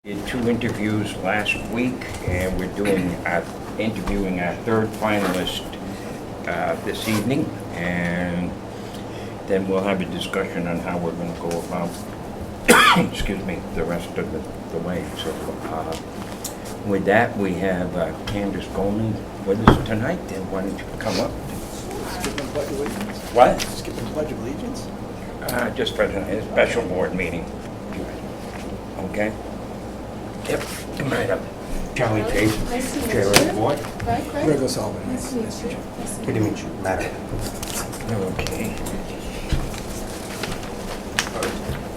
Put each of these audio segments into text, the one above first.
Did 2 interviews last week, and we're interviewing our third finalist this evening, and then we'll have a discussion on how we're going to go about, excuse me, the rest of the way. So with that, we have Candace Goldman with us tonight, and why don't you come up? Skip the Pledge of Allegiance? What? Skip the Pledge of Allegiance? Just for a special board meeting. Okay? Yep, come right up. Charlie Chase, Chair of the Board. Greg O'Sullivan. Nice to meet you. Good to meet you. Matter. Okay.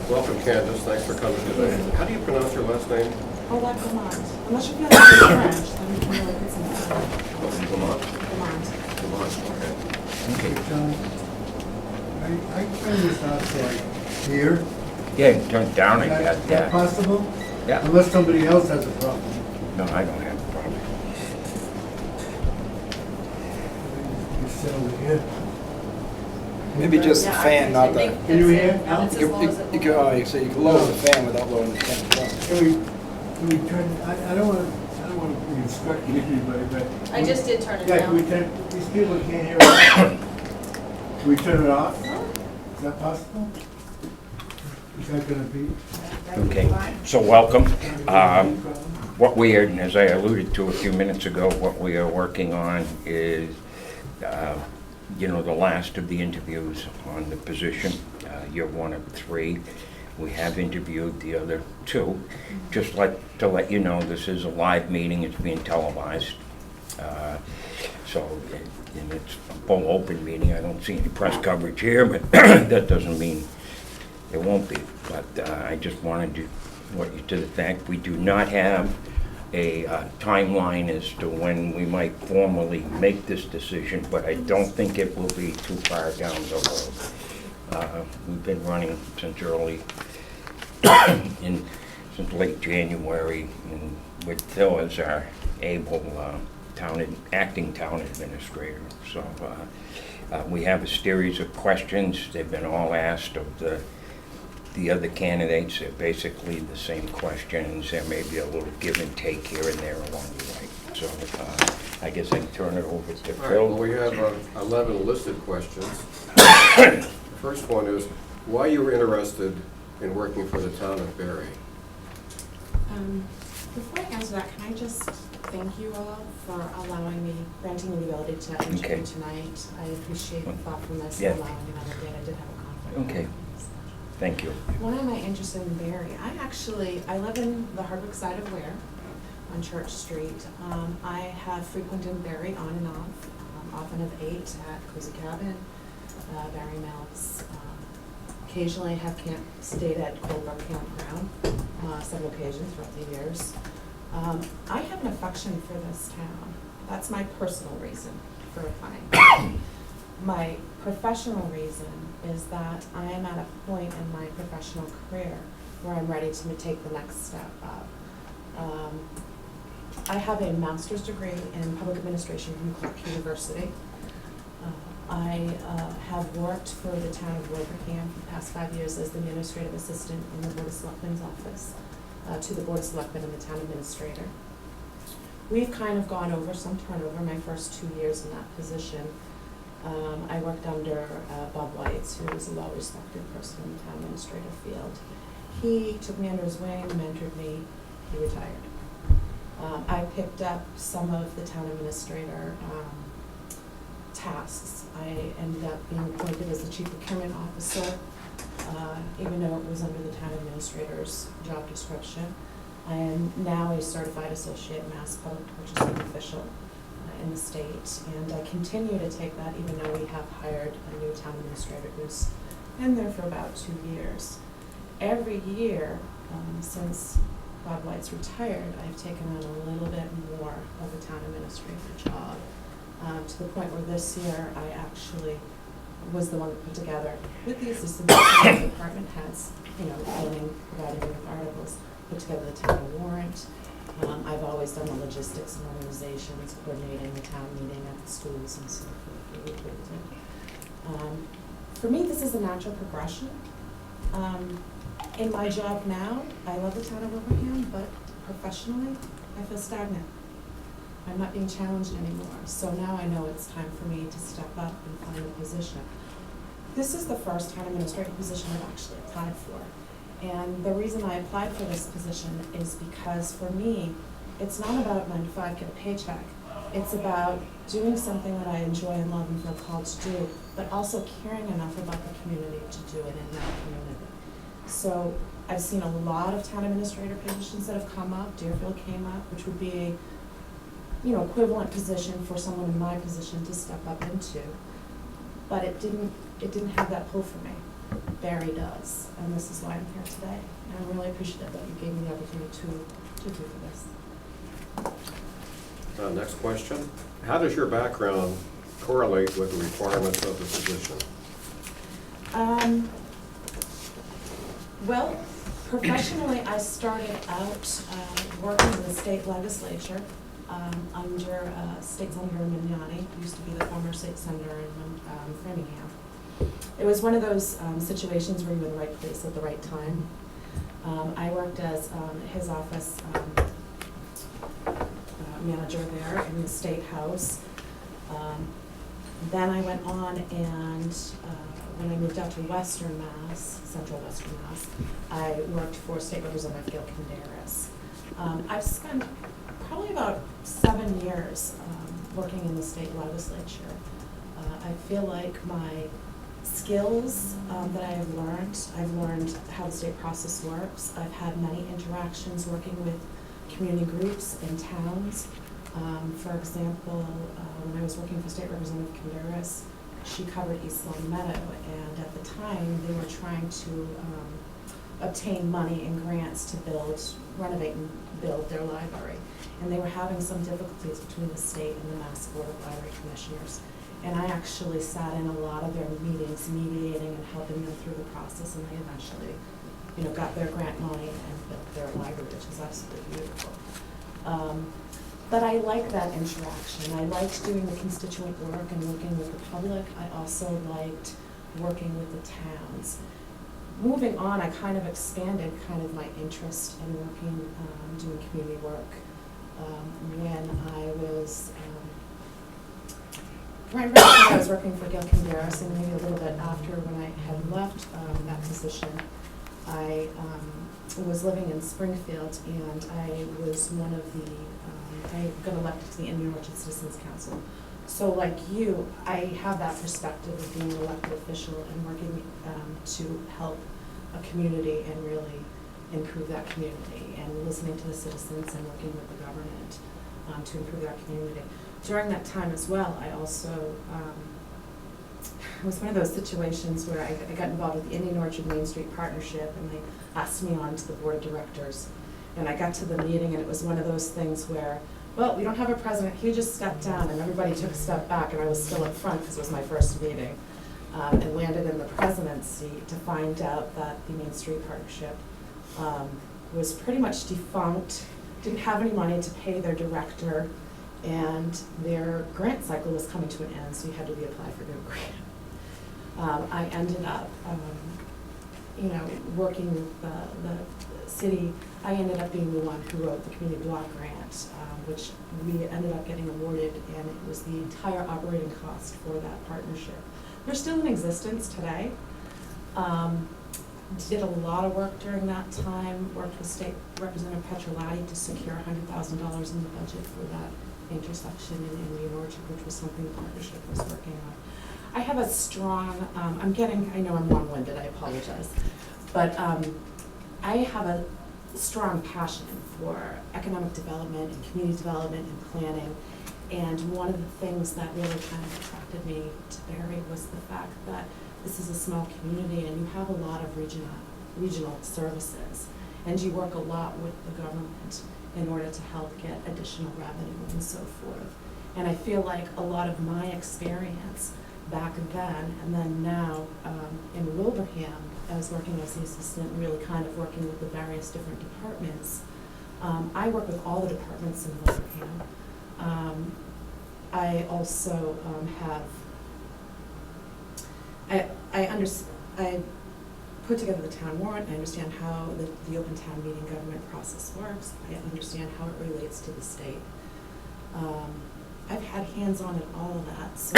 Welcome, Candace. Thanks for coming today. How do you pronounce your last name? Oh, like Vermont. Unless you're feeling like French, then you can really put some Lamont. Vermont. Lamont, okay. Okay. I turn this out to like here. Yeah, you turn it down and Is got that that. possible? Yeah. Unless somebody else has a problem. No, I don't have a problem. You sit over here. Maybe just the fan, not the... Can you hear? You can lower the fan without lowering the fan. Can we turn, I don't want to be instructing anybody, but. I just did turn it Yeah, can we down. turn, these people can't hear us. Can we turn it off? Is that possible? Is that gonna be? Okay, so welcome. What we are, and as I alluded to a few minutes ago, what we are working on is, the last of the interviews on the position. You're one of 3. We have interviewed the other 2. Just like to let you know, this is a live meeting. It's being televised. And it's a full open meeting. I don't see any press coverage here, but that doesn't mean it won't be. But I just wanted to want you to the fact we do not have a timeline as to when we might formally make this decision, but I don't think it will be too far down the road. We've been running since since late January, and with Phil as our able acting town administrator. So we have a series of questions. They've been all asked of the other candidates. Are basically the same questions. There may be a little give and take here and there along the way. So I guess I can turn it over to All right, Phil. well, we have 11 listed questions. The first one is, why you were interested in working for the town of Barry? Before I answer that, can I just thank you all for granting me the ability to interview Okay. tonight. I appreciate the thoughtfulness Yeah. and allowing another day. I did have a conflict. Okay. Thank you. Why am I interested in Barry? I live in the Hardwick side of Ware on Church Street. I have frequented Barry on and off, often of 8 at Cozy Cabin, Barry Mills. Occasionally I have stayed at Colebrook Campground, several occasions throughout the years. I have an affection for this town. That's my personal reason for applying. My professional reason is that I am at a point in my professional career where I'm ready to take the next step up. I have a master's degree in public administration from Clark University. I have worked for the town of Wilbraham for the past 5 years as the administrative assistant in the Board of Selectmen's office to the Board of Selectmen and the town administrator. We've kind of gone over some turnover my first 2 years in that position. I worked under Bob Weitz, who was a well-respected person in the town administrative field. He took me under his wing, mentored me, he retired. I picked up some of the town administrator tasks. I ended up being appointed as the chief procurement officer, even though it was under the town administrator's job description. I am now a certified associate mass public purchasing official in the state, and I continue to take that even though we have hired a new town administrator who's been there for about 2 years. Every year since Bob White's retired, I've taken on a little bit more of a town administrator job, to the point where this year I actually was the one that put together, with the assistance of the department heads, providing me with articles, put together the town warrant. I've always done the logistics and organizations, coordinating the town meeting at the schools and so forth. For me, this is a natural progression. In my job now, I love the town of Wilbraham, but professionally, I feel stagnant. I'm not being challenged anymore, so now I know it's time for me to step up and find a position. This is the first town administrator position I've actually applied for. And the reason I applied for this position is because for me, it's not about 9 to 5, get a paycheck. It's about doing something that I enjoy and love and feel called to do, but also caring enough about the community to do it in that community. So I've seen a lot of town administrator positions that have come up. Deerfield came up, which would be a equivalent position for someone in my position to step up into. But it didn't have that pull for me. Barry does, and this is why I'm here today. And I'm really appreciative that you gave me the opportunity to do this. Next question. How does your background correlate with the requirements of the position? Well, professionally, I started out working in the state legislature under State Senator Mignani, used to be the former state senator in Framingham. It was one of those situations where you were in the right place at the right time. I worked as his office manager there in the State House. Then I went on and when I moved out to Western Mass, Central Western Mass, I worked for State Representative Gil Kinderas. I've spent probably about 7 years working in the state legislature. I feel like my skills that I've learned how the state process works. I've had many interactions working with community groups in towns. For example, when I was working for State Representative Kinderas, she covered East Long Meadow, and at the time they were trying to obtain money and grants to renovate and build their library. And they were having some difficulties between the state and the Mass Board of Library Commissioners. And I actually sat in a lot of their meetings, mediating and helping them through the process, and they eventually, got their grant money and built their library, which is absolutely beautiful. But I like that interaction. I liked doing the constituent work and working with the public. I also liked working with the towns. Moving on, I kind of expanded my interest in working, doing community work. When I was right around when I was working for Gil Kinderas, and maybe a little bit after when I had left that position, I was living in Springfield, and I was one of the, I got elected to the Indian Orchard Citizens Council. So like you, I have that perspective of being an elected official and working to help a community and really improve that community, and listening to the citizens and working with the government to improve that community. During that time as well, I also, it was one of those situations where I got involved with the Indian Orchard Main Street Partnership, and they asked me on to the board of directors. And I got to the meeting, and it was one of those things where, well, we don't have a president, he just stepped down, and everybody took a step back, and I was still up front because it was my first meeting, and landed in the presidency to find out that the Main Street Partnership was pretty much defunct, didn't have any money to pay their director, and their grant cycle was coming to an end, so you had to reapply for a new grant. I ended up, working with the city. I ended up being the one who wrote the community block grant, which we ended up getting awarded, and it was the entire operating cost for that partnership. They're still in existence today. Did a lot of work during that time, worked with State Representative Petrolati to secure $100,000 in the budget for that intersection in Indian Orchard, which was something the partnership was working on. I have a strong, I know I'm long-winded, I apologize, but I have a strong passion for economic development and community development and planning. And one of the things that really kind of attracted me to Barry was the fact that this is a small community and you have a lot of regional services, and you work a lot with the government in order to help get additional revenue and so forth. And I feel like a lot of my experience back then and then now in Wilbraham, I was working as the assistant, really kind of working with the various different departments. I work with all the departments in Wilbraham. I also I put together the town warrant, I understand how the open town meeting government process works, I understand how it relates to the state. I've had hands-on in all of that, so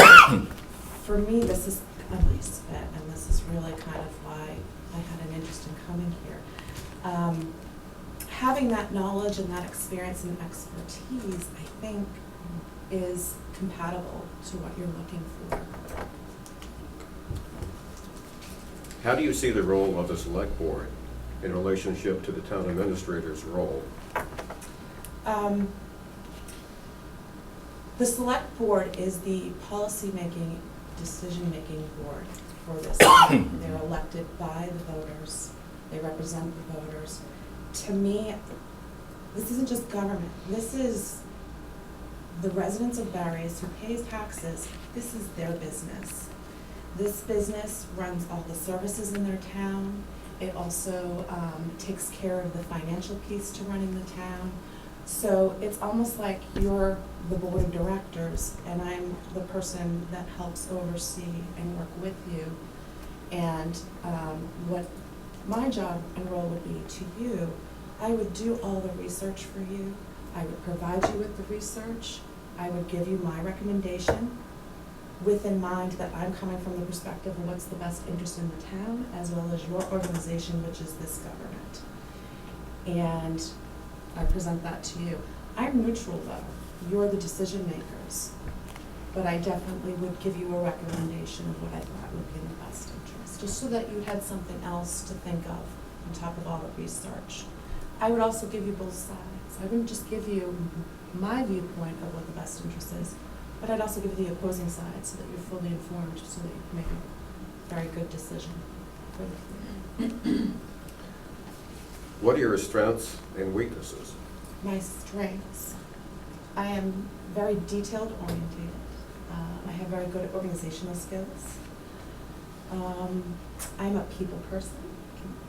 for me, this is a nice fit, and this is really kind of why I had an interest in coming here. Having that knowledge and that experience and expertise, I think, is compatible to what you're looking for. How do you see the role of the select board in relationship to the town administrator's role? The select board is the policy-making, decision-making board for this. They're elected by the voters. They represent the voters. To me, this isn't just government. This is the residents of Barry's who pays taxes. This is their business. This business runs all the services in their town. It also takes care of the financial piece to running the town. So it's almost like you're the board of directors and I'm the person that helps oversee and work with you. And what my job and role would be to you, I would do all the research for you. I would provide you with the research. I would give you my recommendation with in mind that I'm coming from the perspective of what's the best interest in the town as well as your organization, which is this government. And I present that to you. I'm neutral though. You're the decision makers. But I definitely would give you a recommendation of what I thought would be in the best interest, just so that you had something else to think of on top of all the research. I would also give you both sides. I wouldn't just give you my viewpoint of what the best interest is, but I'd also give you the opposing side so that you're fully informed, so that you can make a very good decision for the community. What are your strengths and weaknesses? My strengths. I am very detailed oriented. I have very good organizational skills. I'm a people person.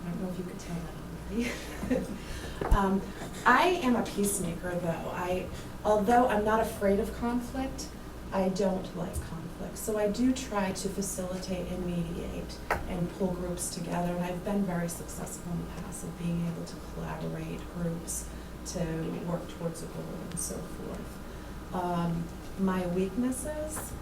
I don't know if you could tell that already. I am a peacemaker though. Although I'm not afraid of conflict, I don't like conflict. So I do try to facilitate and mediate and pull groups together, and I've been very successful in the past of being able to collaborate groups to work towards a goal and so forth. My weaknesses,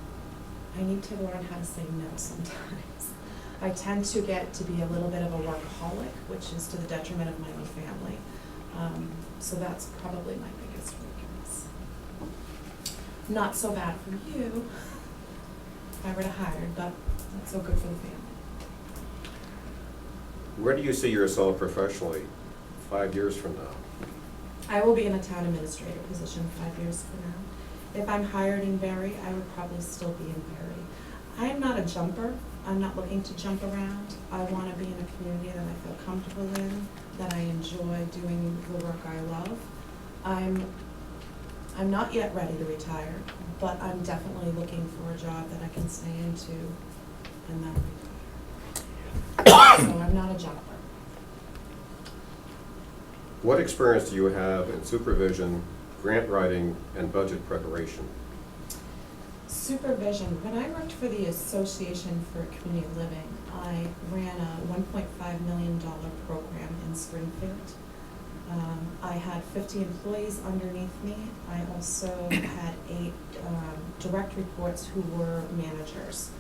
I need to learn how to say no sometimes. I tend to get to be a little bit of a workaholic, which is to the detriment of my own family. So that's probably my biggest weakness. Not so bad for you if I were to hire, but not so good for the family. Where do you see yourself professionally 5 years from now? I will be in a town administrator position 5 years from now. If I'm hired in Barry, I would probably still be in Barry. I am not a jumper. I'm not looking to jump around. I want to be in a community that I feel comfortable in, that I enjoy doing the work I love. I'm not yet ready to retire, but I'm definitely looking for a job that I can stay into and then retire. So I'm not a jumper. What experience do you have in supervision, grant writing, and budget preparation? Supervision. When I worked for the Association for Community Living, I ran a $1.5 million program in Springfield. I had 50 employees underneath me. I also had 8 direct reports who were managers.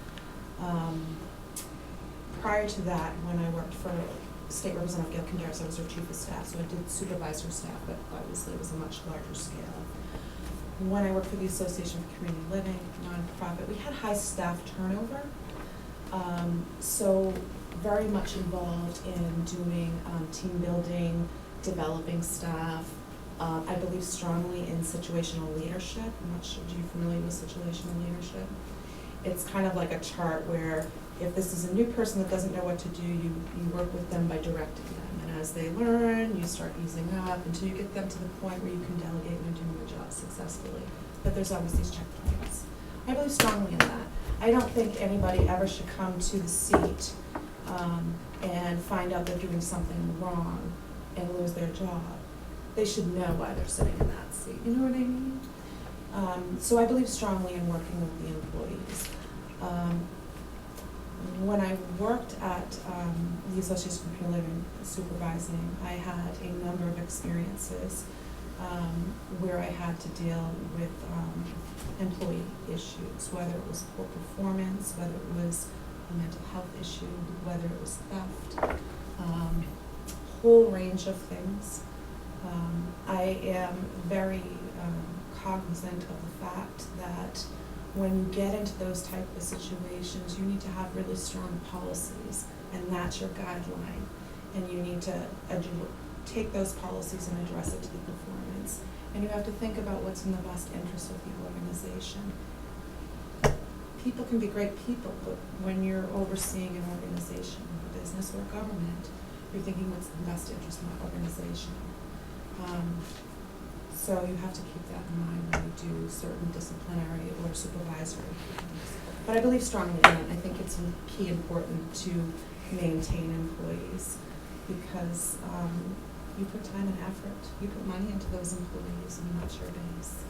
Prior to that, when I worked for State Representative Gail Kinderis, I was her chief of staff, so I did supervisor staff, but obviously it was a much larger scale. When I worked for the Association for Community Living, nonprofit, we had high staff turnover, so very much involved in doing team building, developing staff. I believe strongly in situational leadership. I'm not sure, are you familiar with situational leadership? It's kind of like a chart where if this is a new person that doesn't know what to do, you work with them by directing them. And as they learn, you start easing up until you get them to the point where you can delegate and they're doing the job successfully. But there's always these checkpoints. I believe strongly in that. I don't think anybody ever should come to the seat and find out they're doing something wrong and lose their job. They should know why they're sitting in that seat. You know what I mean? So I believe strongly in working with the employees. when I worked at the Association for Community Living supervising, I had a number of experiences where I had to deal with employee issues, whether it was poor performance, whether it was a mental health issue, whether it was theft, whole range of things. I am very cognizant of the fact that when you get into those type of situations, you need to have really strong policies, and that's your guideline. And you need to take those policies and address it to the performance. And you have to think about what's in the best interest of the organization. People can be great people, but when you're overseeing an organization, a business or government, you're thinking what's in the best interest of the organization. So you have to keep that in mind when you do certain disciplinary or supervisory things. But I believe strongly in it. I think it's key important to maintain employees because you put time and effort, you put money into those employees, and that's your base.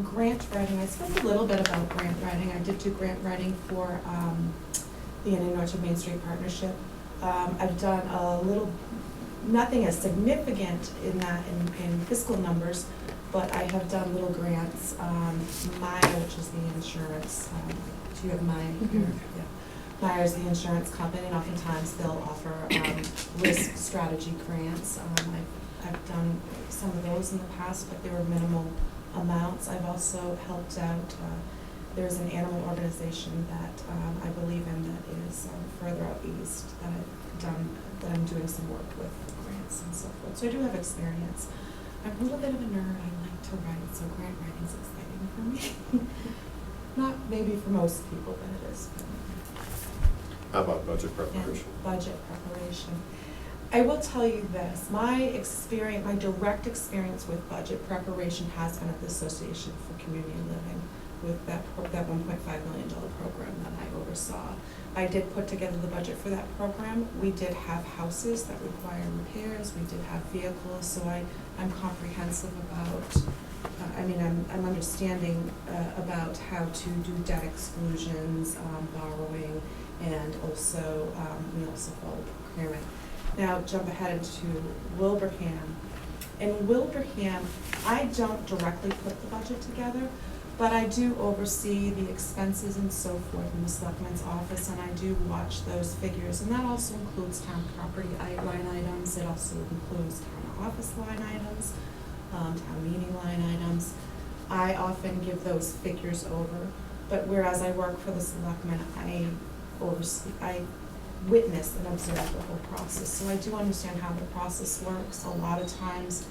Grant writing, I spoke a little bit about grant writing. I did do grant writing for the Indian Orchard Main Street Partnership. I've done a little, nothing as significant in that in fiscal numbers, but I have done little grants. Maya, which is the insurance, do you have Maya here? Yeah. Maya is the insurance company, and oftentimes they'll offer risk strategy grants. I've done some of those in the past, but they were minimal amounts. I've also helped out, there's an animal organization that I believe in that is further out east that I've done, that I'm doing some work with grants and so forth. So I do have experience. I'm a little bit of a nerd. I like to write, so grant writing is exciting for me. Not maybe for most people, but it is for me. How about budget preparation? And budget preparation. I will tell you this, my experience, my direct experience with budget preparation has been at the Association for Community Living with that $1.5 million program that I oversaw. I did put together the budget for that program. We did have houses that require repairs, we did have vehicles, so I'm comprehensive about, I'm understanding about how to do debt exclusions, borrowing, and also, we also follow procurement. Now, jump ahead into Wilbraham. In Wilbraham, I don't directly put the budget together, but I do oversee the expenses and so forth in the selectman's office, and I do watch those figures. And that also includes town property line items. It also includes town office line items, town meeting line items. I often give those figures over, but whereas I work for the selectmen, I witness and observe the whole process. So I do understand how the process works. A lot of times,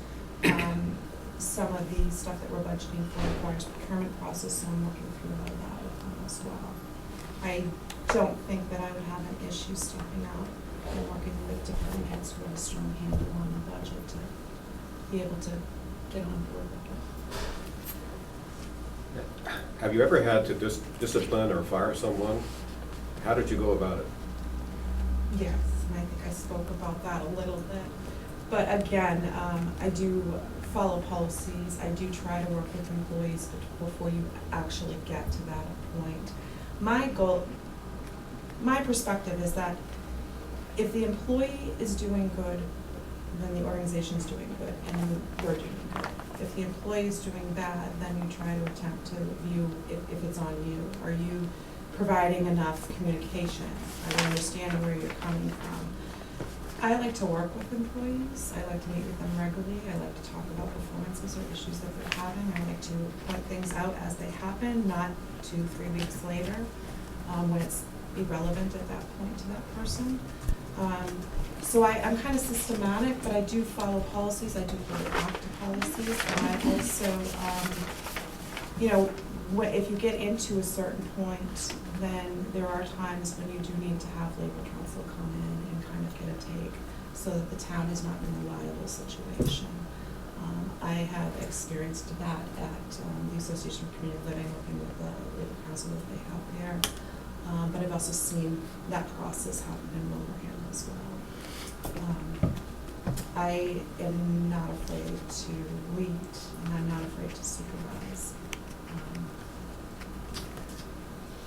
some of the stuff that we're budgeting for requires procurement process, so I'm working through all that with them as well. I don't think that I would have an issue stepping out and working with different heads who have a strong handle on the budget to be able to get on board with it. Have you ever had to discipline or fire someone? How did you go about it? Yes, and I think I spoke about that a little bit. But again, I do follow policies. I do try to work with employees before you actually get to that point. My goal, my perspective is that if the employee is doing good, then the organization is doing good, and you're doing good. If the employee is doing bad, then you try to attempt to view if it's on you. Are you providing enough communication? Are they understanding where you're coming from? I like to work with employees. I like to meet with them regularly. I like to talk about performances or issues that they're having. I like to point things out as they happen, not 2-3 weeks later, when it's irrelevant at that point to that person. So I'm kind of systematic, but I do follow policies. I do follow active policies, and I also, if you get into a certain point, then there are times when you do need to have labor council come in and kind of get a take so that the town is not in a liable situation. I have experienced that at the Association for Community Living, working with the labor council that they have there. But I've also seen that process happen in Wilbraham as well. I am not afraid to lead, and I'm not afraid to supervise.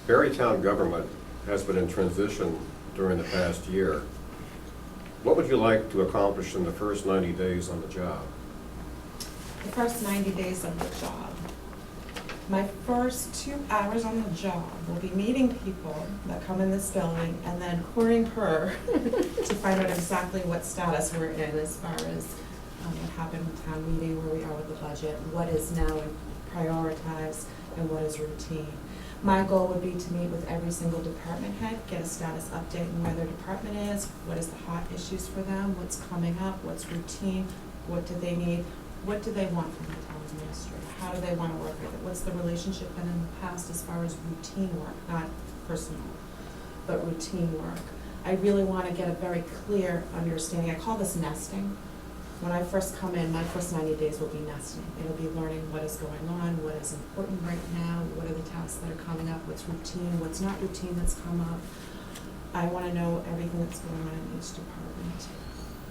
Barry Town government has been in transition during the past year. What would you like to accomplish in the first 90 days on the job? The first 90 days of the job. My first 2 hours on the job will be meeting people that come in this building and then querying her to find out exactly what status we're in as far as what happened with town meeting, where we are with the budget, what is now prioritized, and what is routine. My goal would be to meet with every single department head, get a status update on where their department is, what is the hot issues for them, what's coming up, what's routine, what do they need, what do they want from the town administrator, how do they want to work with it, what's the relationship been in the past as far as routine work, not personal, but routine work. I really want to get a very clear understanding. I call this nesting. When I first come in, my first 90 days will be nesting. It'll be learning what is going on, what is important right now, what are the tasks that are coming up, what's routine, what's not routine that's come up. I want to know everything that's going on in each department.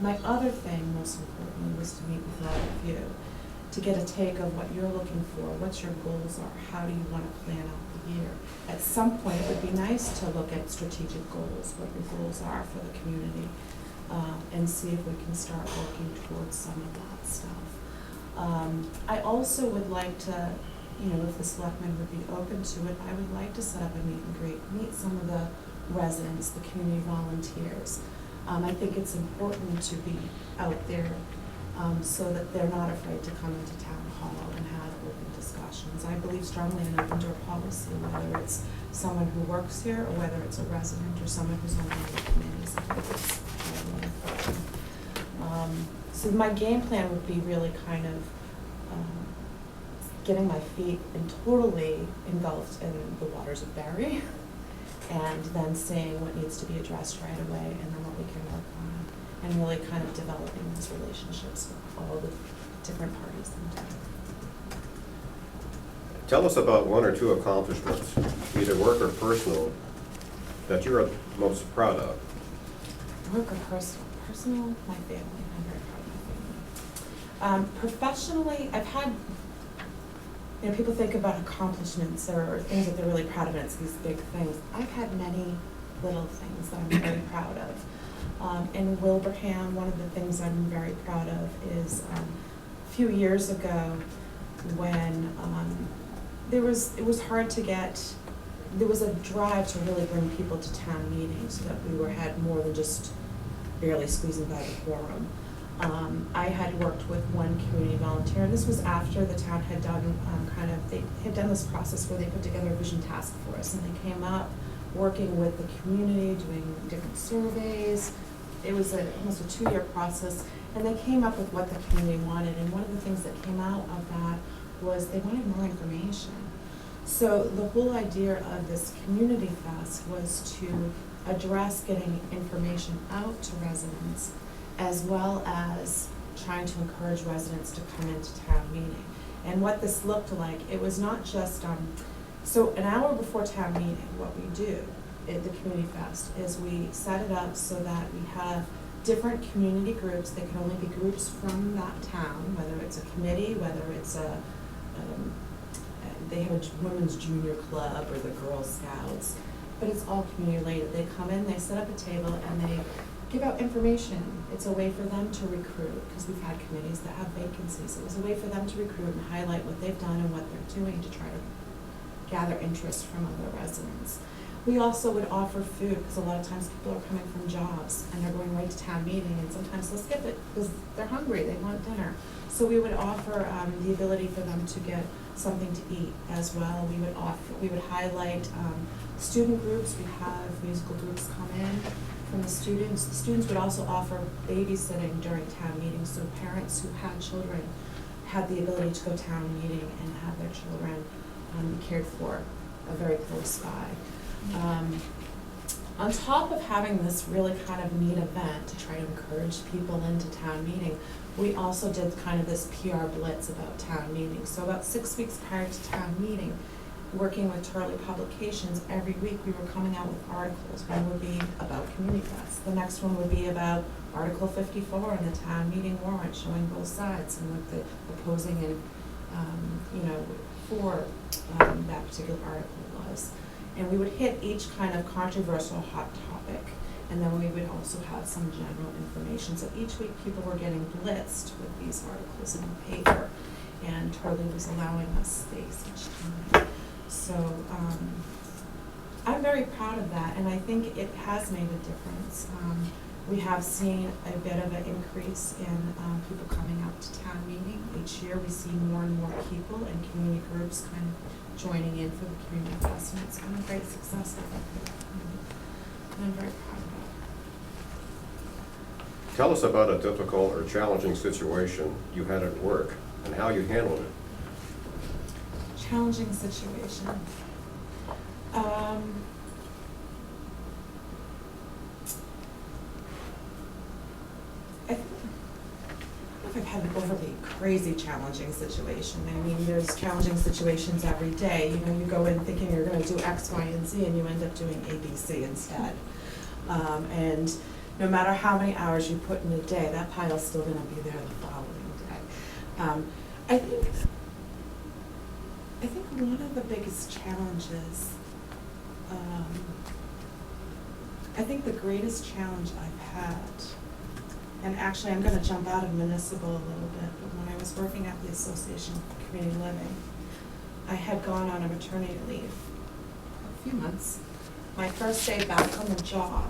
My other thing, most importantly, was to meet with all of you, to get a take of what you're looking for, what your goals are, how do you want to plan out the year. At some point, it would be nice to look at strategic goals, what your goals are for the community. And see if we can start working towards some of that stuff. I also would like to, if the selectmen would be open to it, I would like to set up a meet and greet, meet some of the residents, the community volunteers. I think it's important to be out there so that they're not afraid to come into town hall and have open discussions. I believe strongly in open door policy, whether it's someone who works here or whether it's a resident or someone who's on one of the committees. I think it's really important. So my game plan would be really kind of getting my feet totally engulfed in the waters of Barry, and then seeing what needs to be addressed right away, and then what we can work on, and really kind of developing those relationships with all the different parties in town. Tell us about 1 or 2 accomplishments, either work or personal, that you're most proud of. Work or personal? Personal, my family. I'm very proud of my family. Professionally, I've had, people think about accomplishments or things that they're really proud of, and it's these big things. I've had many little things that I'm very proud of. In Wilbraham, one of the things I'm very proud of is a few years ago when it was hard to get, there was a drive to really bring people to town meetings so that we had more than just barely squeezing by the quorum. I had worked with one community volunteer, and this was after the town had done they had done this process where they put together a vision task force, and they came up working with the community, doing different surveys. It was almost a 2-year process, and they came up with what the community wanted, and one of the things that came out of that was they wanted more information. So the whole idea of this community fest was to address getting information out to residents, as well as trying to encourage residents to come into town meeting. And what this looked like, it was not just, so an hour before town meeting, what we do at the Community Fest is we set it up so that we have different community groups. They can only be groups from that town, whether it's a committee, whether it's they have a women's junior club or the Girl Scouts, but it's all community related. They come in, they set up a table, and they give out information. It's a way for them to recruit, because we've had committees that have vacancies. It was a way for them to recruit and highlight what they've done and what they're doing to try to gather interest from other residents. We also would offer food, because a lot of times people are coming from jobs and they're going right to town meeting, and sometimes they'll skip it because they're hungry, they want dinner. So we would offer the ability for them to get something to eat as well. We would highlight student groups. We have musical groups come in from the students. The students would also offer babysitting during town meetings, so parents who had children had the ability to go to town meeting and have their children be cared for very close by. On top of having this really kind of neat event to try to encourage people into town meeting, we also did kind of this PR blitz about town meeting. So about 6 weeks prior to town meeting, working with Turley Publications, every week we were coming out with articles. One would be about Community Fest. The next one would be about Article 54 in the town meeting warrant, showing both sides and what the opposing and, for that particular article was. And we would hit each kind of controversial hot topic, and then we would also have some general information. So each week, people were getting blitzed with these articles in the paper, and Turley was allowing us space each time. So I'm very proud of that, and I think it has made a difference. We have seen a bit of an increase in people coming out to town meeting. Each year, we see more and more people and community groups kind of joining in for the community fest, and it's been a great success, I think. And I'm very proud of that. Tell us about a difficult or challenging situation you had at work and how you handled it. Challenging situation. I don't know if I've had an overly crazy challenging situation. I mean, there's challenging situations every day. You know, you go in thinking you're gonna do X, Y, and Z, and you end up doing A, B, C instead. And no matter how many hours you put in a day, that pile's still gonna be there the following day. I think one of the biggest challenges, I think the greatest challenge I've had, and actually I'm gonna jump out of municipal a little bit, but when I was working at the Association for Community Living, I had gone on a maternity leave for a few months. My first day back on the job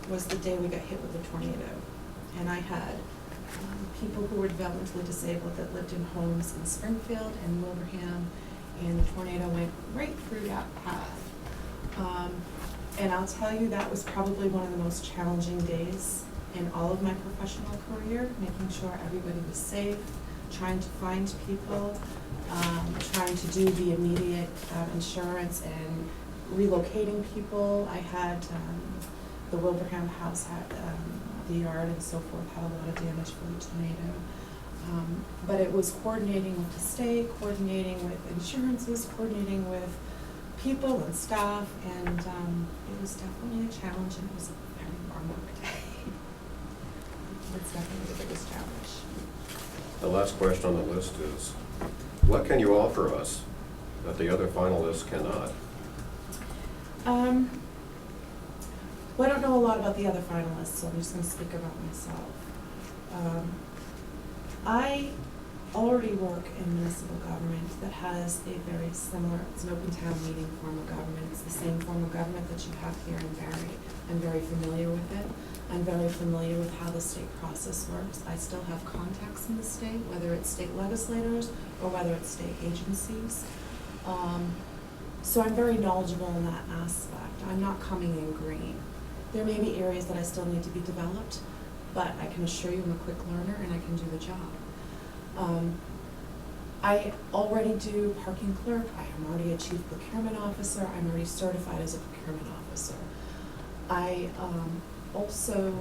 was the day we got hit with the tornado. And I had people who were developmentally disabled that lived in homes in Springfield and Wilbraham, and the tornado went right through that path. And I'll tell you, that was probably one of the most challenging days in all of my professional career, making sure everybody was safe, trying to find people, trying to do the immediate insurance and relocating people. I had the Wilbraham house had the yard and so forth had a lot of damage from the tornado. But it was coordinating with the state, coordinating with insurances, coordinating with people and staff, and it was definitely a challenge, and it was a very long work day. It's definitely the biggest challenge. The last question on the list is, what can you offer us that the other finalists cannot? Well, I don't know a lot about the other finalists, so I'm just going to speak about myself. I already work in municipal government that has a very similar, it's an open town meeting form of government. It's the same form of government that you have here in Barry. I'm very familiar with it. I'm very familiar with how the state process works. I still have contacts in the state, whether it's state legislators or whether it's state agencies. So I'm very knowledgeable in that aspect. I'm not coming in green. There may be areas that I still need to be developed, but I can assure you I'm a quick learner and I can do the job. I already do parking clerk. I am already a chief procurement officer. I'm already certified as a procurement officer. I also,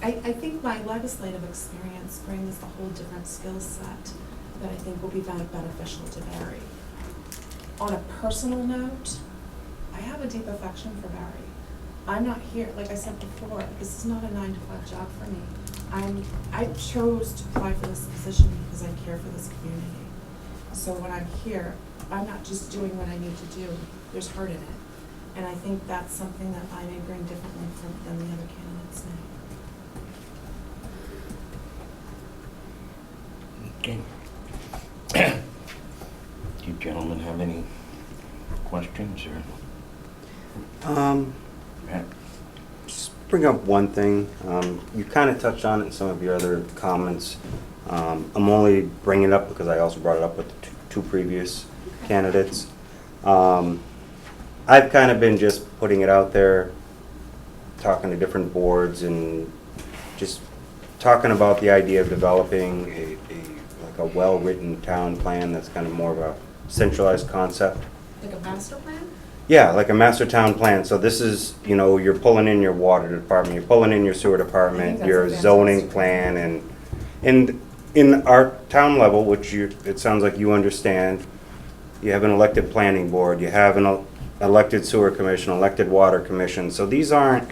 I think my legislative experience brings a whole different skill set that I think will be very beneficial to Barry. On a personal note, I have a deep affection for Barry. I'm not here, like I said before, this is not a 9-to-5 job for me. I chose to apply for this position because I care for this community. So when I'm here, I'm not just doing what I need to do, there's heart in it. And I think that's something that I may bring differently than the other candidates may. Okay. Do you gentlemen have any questions or? Matt? Just bring up one thing. You kind of touched on it in some of your other comments. I'm only bringing it up because I also brought it up with the two previous candidates. I've kind of been just putting it out there, talking to different boards and just talking about the idea of developing like a well-written town plan that's kind of more of a centralized concept. Like a master plan? Yeah, like a master town plan. So this is, you know, you're pulling in your water department, you're pulling in your sewer department, that's your a zoning fantastic plan, and in our town level, which it sounds like you understand, you have an elected planning board, you have an elected sewer commission, elected water commission. So these aren't,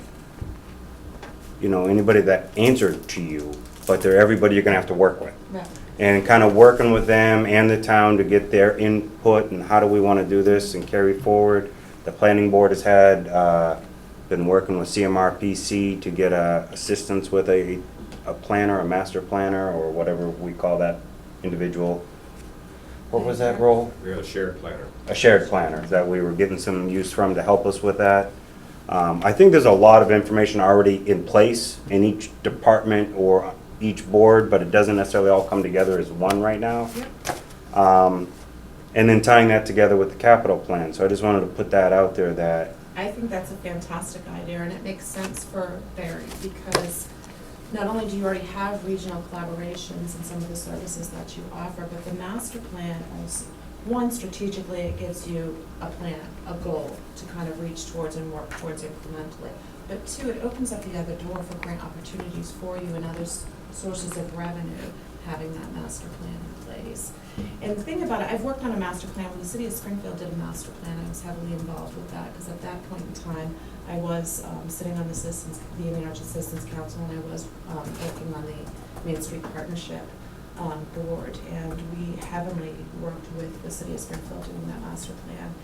you know, anybody that answer to you, but they're everybody you're gonna have to work with. Yeah. And kind of working with them and the town to get their input and how do we want to do this and carry forward. The planning board has had, been working with CMRPC to get assistance with a planner, a master planner, or whatever we call that individual. What was that role? We got a shared planner. A shared planner that we were getting some use from to help us with that. I think there's a lot of information already in place in each department or each board, but it doesn't necessarily all come together as one right now. And then tying that together with the capital plan. So I just wanted to put that out there that, I think that's a fantastic idea, and it makes sense for Barry, because not only do you already have regional collaborations and some of the services that you offer, but the master plan also, one, strategically, it gives you a plan, a goal to kind of reach towards and work towards incrementally. But two, it opens up the other door for grant opportunities for you and other sources of revenue, having that master plan in place. And the thing about it, I've worked on a master plan. When the city of Springfield did a master plan, I was heavily involved with that, because at that point in time, I was sitting on the American Assistance Council, and I was working on the Main Street Partnership board, and we heavily worked with the city of Springfield doing that master plan.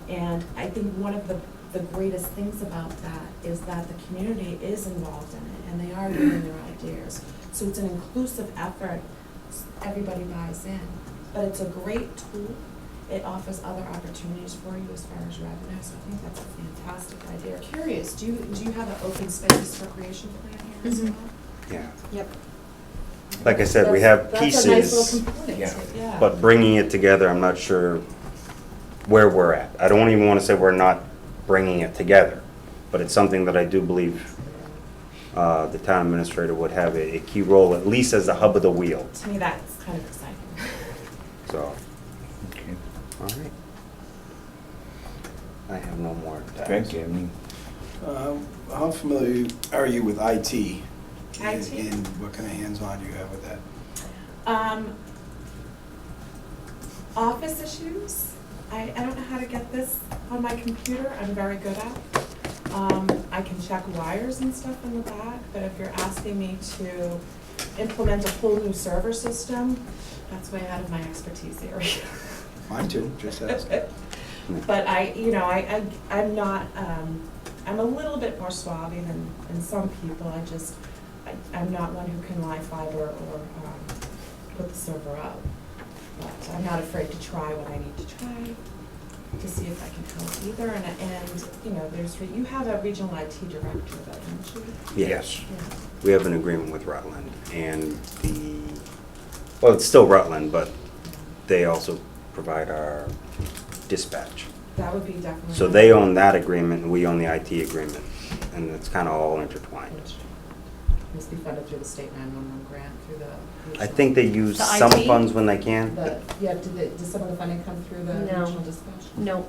And I think one of the greatest things about that is that the community is involved in it, and they are giving their ideas. So it's an inclusive effort, everybody buys in, but it's a great tool. It offers other opportunities for you as far as revenue, so I think that's a fantastic idea. Curious, do you have an open space recreation plan here as well? yeah. Yep. Like I said, we have pieces. That's a nice little component, Yeah. yeah. But bringing it together, I'm not sure where we're at. I don't even want to say we're not bringing it together, but it's something that I do believe the town administrator would have a key role, at least as the hub of the wheel. To me, that's kind of exciting. So, Okay. all right. I have no more to Greg, ask. do you have any? How familiar are you with IT? IT? And what kind of hands-on do you have with that? Office issues, I don't know how to get this on my computer, I'm very good at. I can check wires and stuff in the back, but if you're asking me to implement a whole new server system, that's way out of my expertise area. Mine too, just ask. But I'm not, I'm a little bit more suave than some people. I'm not one who can lie fiber or put the server up. But I'm not afraid to try what I need to try to see if I can help either. And you have a regional IT director, don't you? Yes. Yeah. We have an agreement with Rutland, and well, it's still Rutland, but they also provide our dispatch. That would be definitely. So they own that agreement, and we own the IT agreement, and it's kind of all intertwined. Must be funded through the state 911 grant, through the. I think they use The some IT? funds when they can. Did some of the funding come through the No. regional dispatch? No,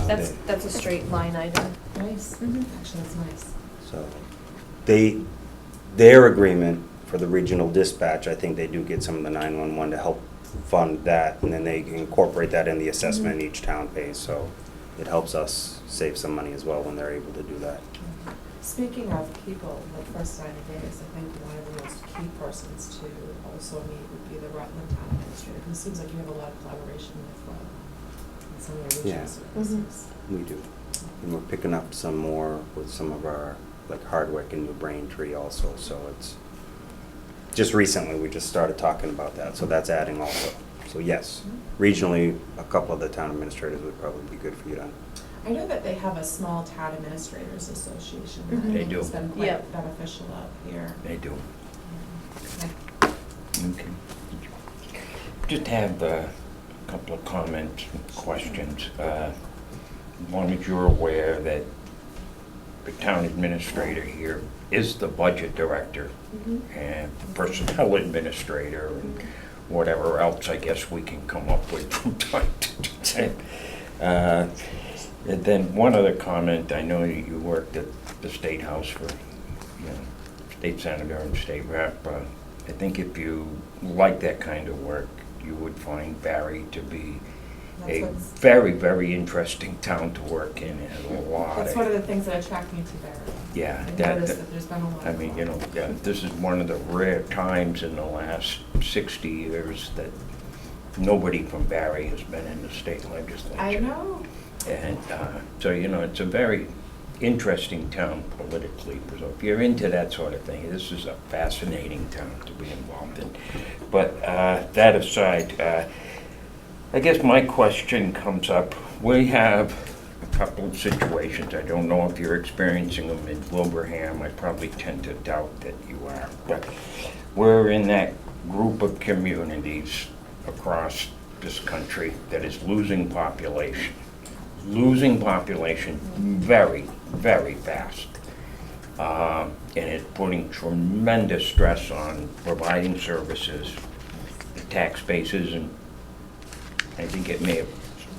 that's a straight line item. Nice, Mhm. actually, that's nice. So their agreement for the regional dispatch, I think they do get some of the 911 to help fund that, and then they incorporate that in the assessment each town pays, so it helps us save some money as well when they're able to do that. Speaking of people, the first 90 days, I think one of the most key persons to also meet would be the Rutland Town Administrator, because it seems like you have a lot of collaboration with some of your Yeah. regional services. We do. And we're picking up some more with some of our, like Hardwick and New Braintree also, so it's, just recently, we just started talking about that, so that's adding also. So yes, regionally, a couple of the town administrators would probably be good for you to. I know that they have a small town administrators association that Mhm. I They think do. has been quite Yep. beneficial out here. They do. Okay. Okay. Just have a couple of comments and questions. One is you're aware that the town administrator here is the budget director and the personnel administrator and whatever else I guess we can come up with from time to time. And then one other comment, I know you worked at the State House for, state senator and state rep. I think if you like that kind of work, you would find Barry to be That's a what's- very, very interesting town to work in. It has a lot That's of, one of the things that attract me to Barry. yeah, I that, noticed that there's been a lot. I mean, this is one of the rare times in the last 60 years that nobody from Barry has been in the state legislature. I know. And so, you know, it's a very interesting town politically. So if you're into that sort of thing, this is a fascinating town to be involved in. But that aside, I guess my question comes up. We have a couple of situations. I don't know if you're experiencing them in Wilbraham. I probably tend to doubt that you are. But we're in that group of communities across this country that is losing population. Losing population very, very fast. And it's putting tremendous stress on providing services, the tax bases, and I think it may have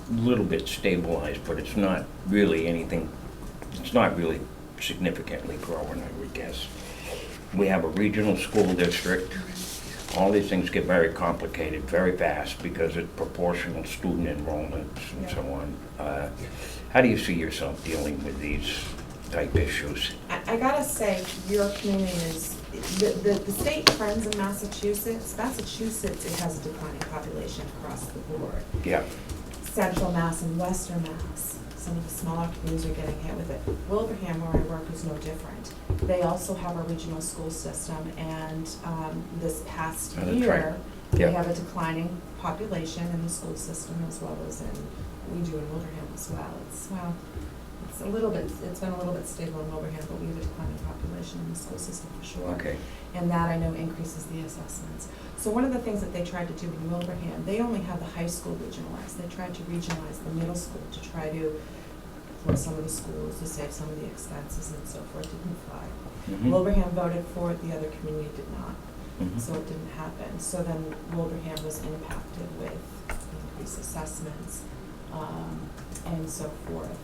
a little bit stabilized, but it's not really anything, it's not really significantly growing, I would guess. We have a regional school district. All these things get very complicated very fast because it's proportional student enrollments and so on. How do you see yourself dealing with these type issues? I gotta say, your community is, the state trends in Massachusetts, it has a declining population across the board. Yeah. Central Mass and Western Mass, some of the smaller communities are getting hit with it. Wilbraham, where I work, is no different. They also have a regional school system, and this past Oh, that's year, right. Yeah. they have a declining population in the school system as well as we do in Wilbraham as well. It's a little bit, it's been a little bit stable in Wilbraham, but we have a declining population in the school system for sure. Okay. And that I know increases the assessments. So one of the things that they tried to do in Wilbraham, they only have the high school regionalized. They tried to regionalize the middle school to try to close some of the schools, to save some of the expenses and so forth. It didn't fly. Mhm. Wilbraham voted for it, the other community did not. Mhm. So it didn't happen. So then Wilbraham was impacted with increased assessments and so forth.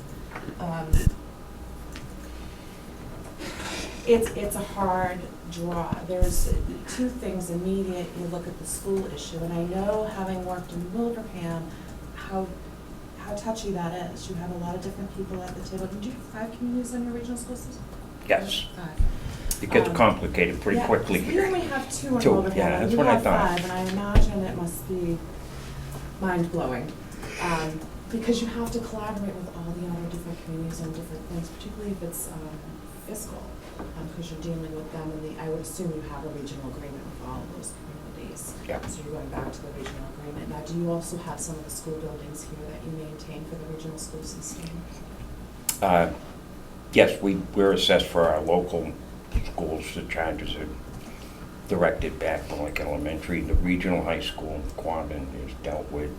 It's a hard draw. There's two things immediate. You look at the school issue, and I know, having worked in Wilbraham, how touchy that is. You have a lot of different people at the table. Did you have 5 communities on your regional school system? Yes. 5. It gets complicated pretty Yeah, quickly We here. only have 2 in Two, Wilbraham. yeah, that's You what I have thought. 5, and I imagine it must be mind-blowing. Because you have to collaborate with all the other different communities on different things, particularly if it's fiscal, because you're dealing with them, and I would assume you have a regional agreement with all of those communities. Yeah. So you're going back to the regional agreement. Now, do you also have some of the school buildings here that you maintain for the regional school system? Yes, we're assessed for our local schools. The charges are directed back to like elementary. The regional high school, Quabbin, is dealt with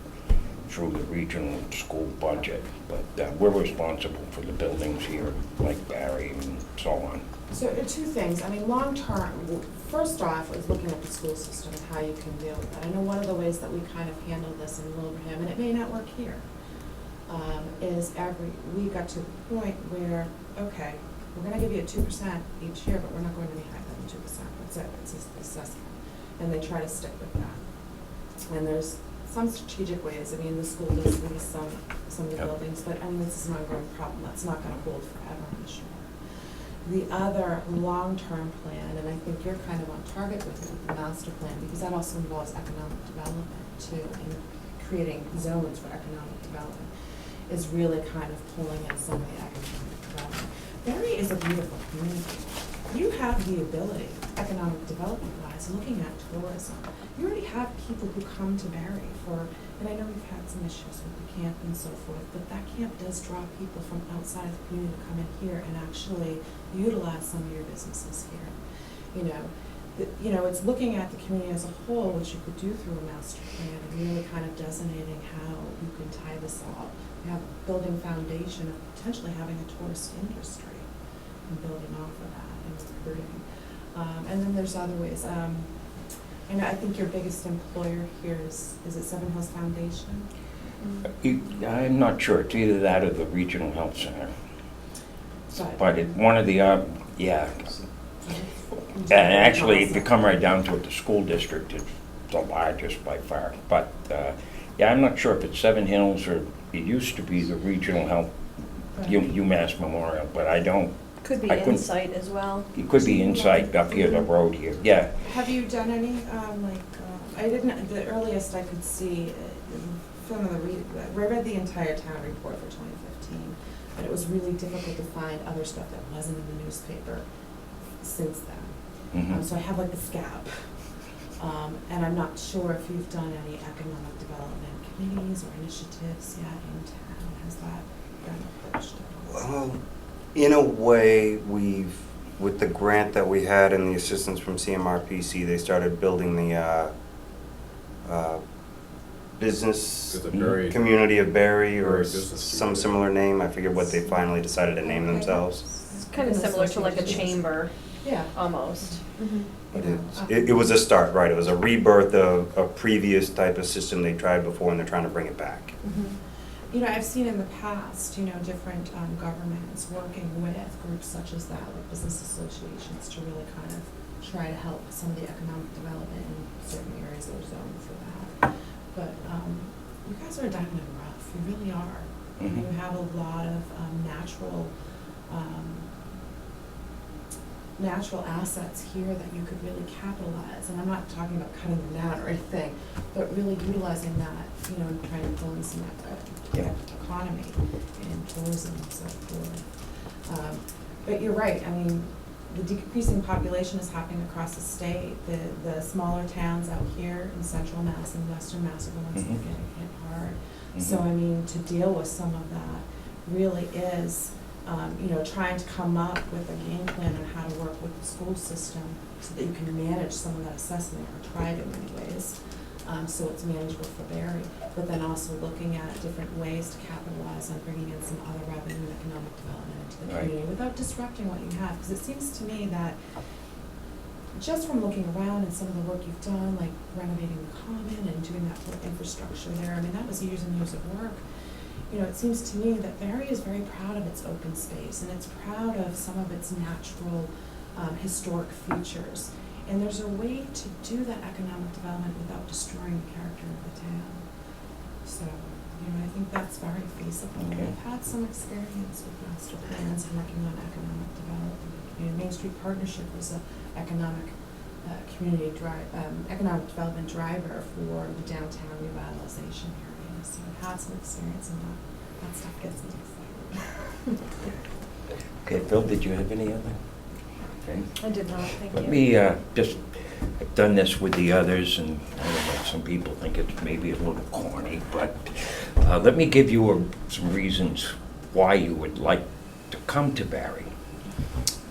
through the regional school budget. But we're responsible for the buildings here, like Barry and so on. So 2 things. I mean, long-term, first off, is looking at the school system and how you can deal with it. I know one of the ways that we kind of handle this in Wilbraham, and it may not work here, is we got to the point where, okay, we're gonna give you a 2% each year, but we're not going to be higher than 2%. That's it, it's just the assessment. And they try to stick with that. And there's some strategic ways. I mean, the school does lease some of the Yep. buildings, but I mean, this is an ongoing problem. That's not gonna hold forever, I'm sure. The other long-term plan, and I think you're kind of on target with it, with the master plan, because that also involves economic development too, and creating zones for economic development, is really kind of pulling in some of the economic development. Barry is a beautiful community. You have the ability, economic development-wise, looking at tourism. You already have people who come to Barry for, and I know we've had some issues with the camp and so forth, but that camp does draw people from outside the community to come in here and actually utilize some of your businesses here. You know, it's looking at the community as a whole, which you could do through a master plan, and really kind of designating how you can tie this all. You have building foundation of potentially having a tourist industry and building off of that and recruiting. And then there's other ways. And I think your biggest employer here is it Seven Hills Foundation? I'm not sure. It's either that or the Regional Health Center. But But one of the, yeah. And actually, if you come right down to it, the school district is the largest by far. But, yeah, I'm not sure if it's Seven Hills or it used to be the Regional Health, UMass Memorial, but I don't. Could be I couldn't- Insight as well. It could be Insight up here, the road here, yeah. Have you done any, I didn't, the earliest I could see, I read the entire town report for 2015. 2017. But it was really difficult to find other stuff that wasn't in the newspaper since then. Mhm. So I have like this gap. And I'm not sure if you've done any economic development committees or initiatives yet in town. Has that been approached at all? Well, in a way, with the grant that we had and the assistance from CMRPC, they started building the business Is it Barry? community of Barry or Barry Business some Community. similar name. I forget what they finally decided to name themselves. It's kind of similar to like a chamber, Yeah. almost. Mhm. But You know, it was a start, right? It was a rebirth of a previous type of system they tried before, and they're trying to bring it back. Mhm. You know, I've seen in the past, different governments working with groups such as that, like business associations, to really kind of try to help some of the economic development in certain areas that are zoned for that. But you guys are a diamond in the rough, you really are. Mhm. You have a lot of natural assets here that you could really capitalize. And I'm not talking about cutting them down or anything, but really utilizing that, and trying to pull in some Yeah. economy and tourism and so forth. But you're right, I mean, the decreasing population is happening across the state. The smaller towns out here in central Mass and western Mass are the ones that are Mhm. getting hit hard. Mhm. So, I mean, to deal with some of that really is, trying to come up with a game plan on how to work with the school system so that you can manage some of that assessment, or try to in many ways, so it's manageable for Barry. But then also looking at different ways to capitalize on bringing in some other revenue and economic development into the Right. community without disrupting what you have. Because it seems to me that just from looking around and some of the work you've done, like renovating the common and doing that whole infrastructure there, I mean, that was years and years of work. It seems to me that Barry is very proud of its open space, and it's proud of some of its natural, historic features. And there's a way to do that economic development without destroying the character of the town. So, I think that's very feasible. And Okay. I've had some experience with master plans and working on economic development. Main Street Partnership was an economic economic development driver for the downtown revitalization area. So I've had some experience in that stuff gets me excited. Okay, Phil, did you have any other things? I did not, thank you. Let me I've done this with the others, and I don't know, some people think it's maybe a little corny, but let me give you some reasons why you would like to come to Barry.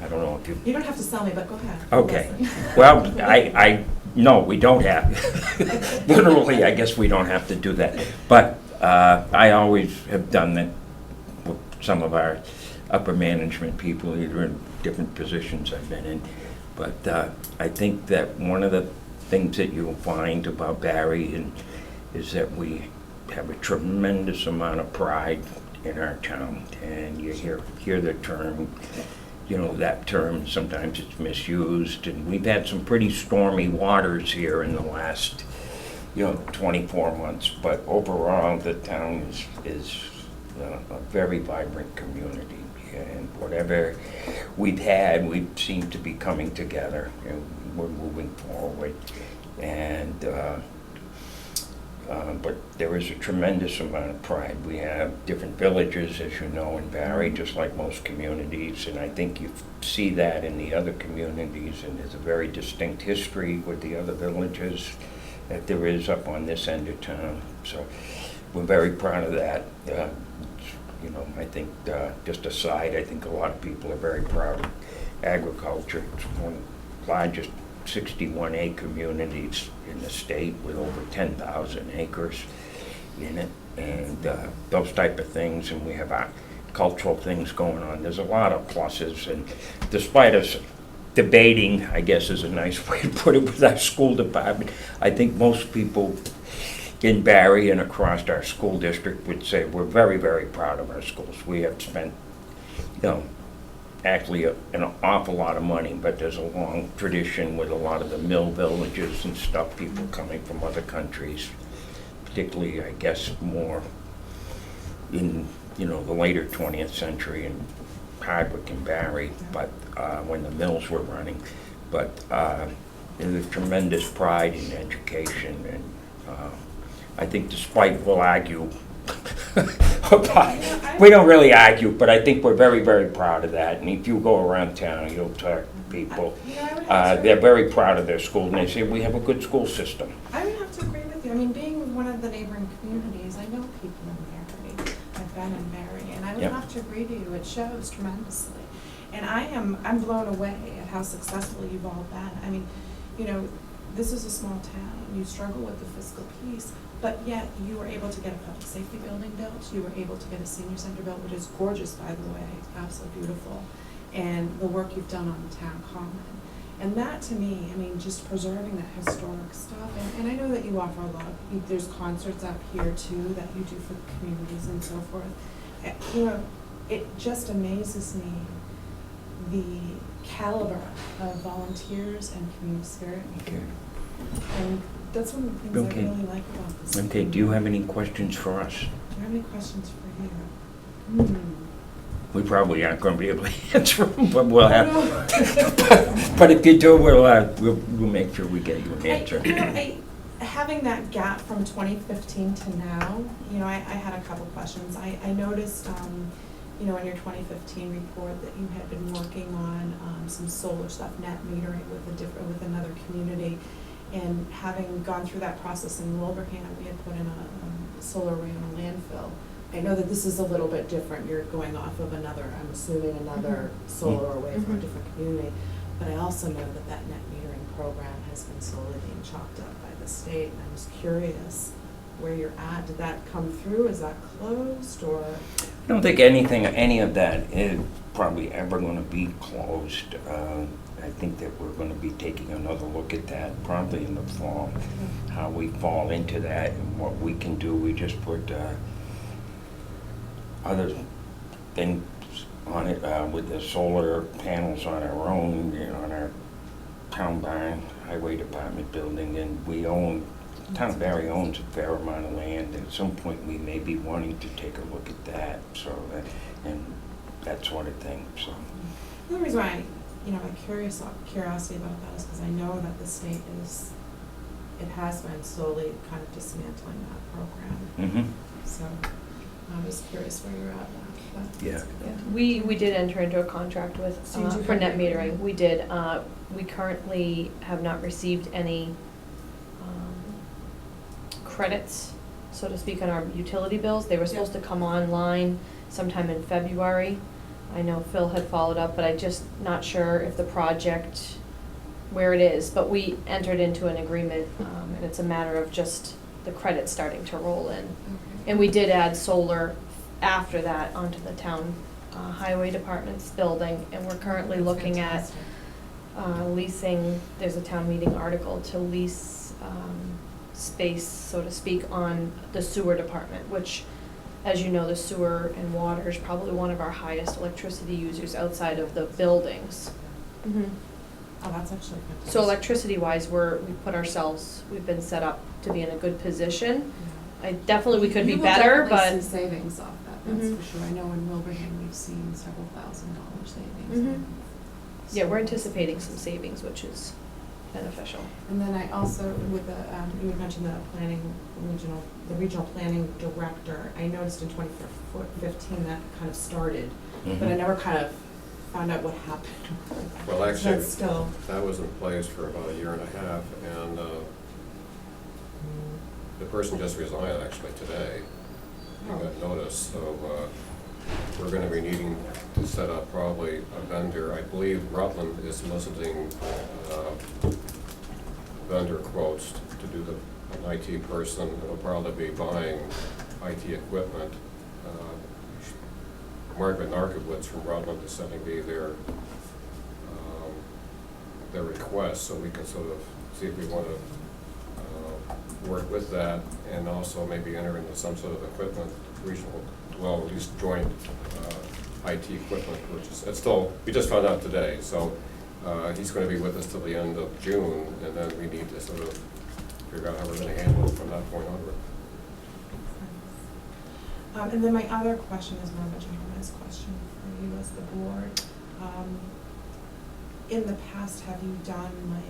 I don't know if you... You don't have to sell me, but go ahead. Okay. Listen. Well, no, we don't have. Literally, I guess we don't have to do that. But I always have done that with some of our upper management people, either in different positions I've been in. But I think that one of the things that you'll find about Barry is that we have a tremendous amount of pride in our town. And you hear the term, that term, sometimes it's misused, and we've had some pretty stormy waters here in the last, 24 months, but overall, the town is a very vibrant community, and whatever we've had, we seem to be coming together, and we're moving forward, and but there is a tremendous amount of pride. We have different villages, as you know, in Barry, just like most communities, and I think you see that in the other communities, and there's a very distinct history with the other villages that there is up on this end of town. So we're very proud of that. I think, just aside, I think a lot of people are very proud of agriculture. It's one of the largest 61A communities in the state with over 10,000 acres in it, and those type of things, and we have our cultural things going on. There's a lot of pluses, and despite us debating, I guess is a nice way to put it, with our school department, I think most people in Barry and across our school district would say we're very, very proud of our schools. We have spent, actually an awful lot of money, but there's a long tradition with a lot of the mill villages and stuff, people coming from other countries, particularly, I guess, more in, the later 20th century in Hardwick and Barry, but when the mills were running. But there's a tremendous pride in education, and I think despite, we'll argue But we don't really argue, but I think we're very, very proud of that. And if you go around town, you'll talk to people. I would have to- They're very proud of their school, and they say, we have a good school system. I would have to agree with you. I mean, being one of the neighboring communities, I know people in Barry. I've been in Barry, and I would Yep. have to agree to you. It shows tremendously. And I'm blown away at how successful you've all been. I mean, you know, this is a small town. You struggle with the fiscal piece, but yet you were able to get a public safety building built. You were able to get a senior center built, which is gorgeous, by the way, absolutely beautiful. And the work you've done on the town common. And that, to me, I mean, just preserving that historic stuff. And I know that you offer a lot of, there's concerts up here too that you do for communities and so forth. You know, it just amazes me the caliber of volunteers and community spirit. Okay. And that's one of the things Okay. I really like about this. Okay, do you have any questions for us? Do you have any questions for you? We probably aren't going to be able to answer them, but we'll have, No. but if you do, we'll make sure we get you an answer. Having that gap from 2015 to now, you know, I had a couple questions. I noticed, you know, in your 2015 report that you had been working on some solar stuff, net metering with another community. And having gone through that process in Wilbraham, we had put in a solar array on a landfill. I know that this is a little bit different. You're going off of another, I'm assuming another solar array from a different community. But I also know that that net metering program has been slowly being chopped up by the state. And I was curious where you're at. Did that come through? Is that closed or? I don't think any of that is probably ever going to be closed. I think that we're going to be taking another look at that probably in the fall, how we fall into that and what we can do. We just put other things on it with the solar panels on our own, you know, on our town barn, highway department building, and town of Barry owns a fair amount of land. At some point, we may be wanting to take a look at that, and that sort of thing. So. The only reason why, you know, my curiosity about that is because I know that the state has been slowly kind of dismantling that program. Mm-hmm. So I was curious where you're at now. But Yeah. We did enter into a contract with, So you do for have net your- metering. We did. We currently have not received any credits, so to speak, on our utility bills. They were supposed to come online sometime in February. I know Phil had followed up, but I'm just not sure if the project, where it is. But we entered into an agreement, and it's a matter of just the credits starting to roll in. And we did add solar after that onto the town highway department's building, and we're currently looking at leasing, there's a town meeting article to lease space, so to speak, on the sewer department, which, as you know, the sewer and water is probably one of our highest electricity users outside of the buildings. Oh, that's actually fantastic. So electricity-wise, we've been set up to be in a good position. We could be better, You will but. definitely see savings off that, that's Mhm. for sure. I know in Wilbraham, we've seen several $1,000 savings. Mhm. Yeah, we're anticipating some savings, which is beneficial. And then I also, with the, you had mentioned the regional planning director, I noticed in 2015 that kind of started, but I never kind of found out what happened. Well, So actually, that's still, that was in place for about a year and a half, and the person just resigned actually today. You got notice, so we're gonna be needing to set up probably a vendor. I believe Rutland is soliciting vendor quotes to do an IT person. It'll probably be buying IT equipment. Margaret Narkowitz from Rutland is sending me their request, so we can sort of see if we want to work with that, and also maybe enter into some sort of equipment, regional, well, at least joint IT equipment purchase. It's still, we just found out today, so he's going to be with us till the end of June, and then we need to sort of figure out how we're going to handle it from that point onward. and then my other question is more of a generalized question for you as the board. in the past, have you done like,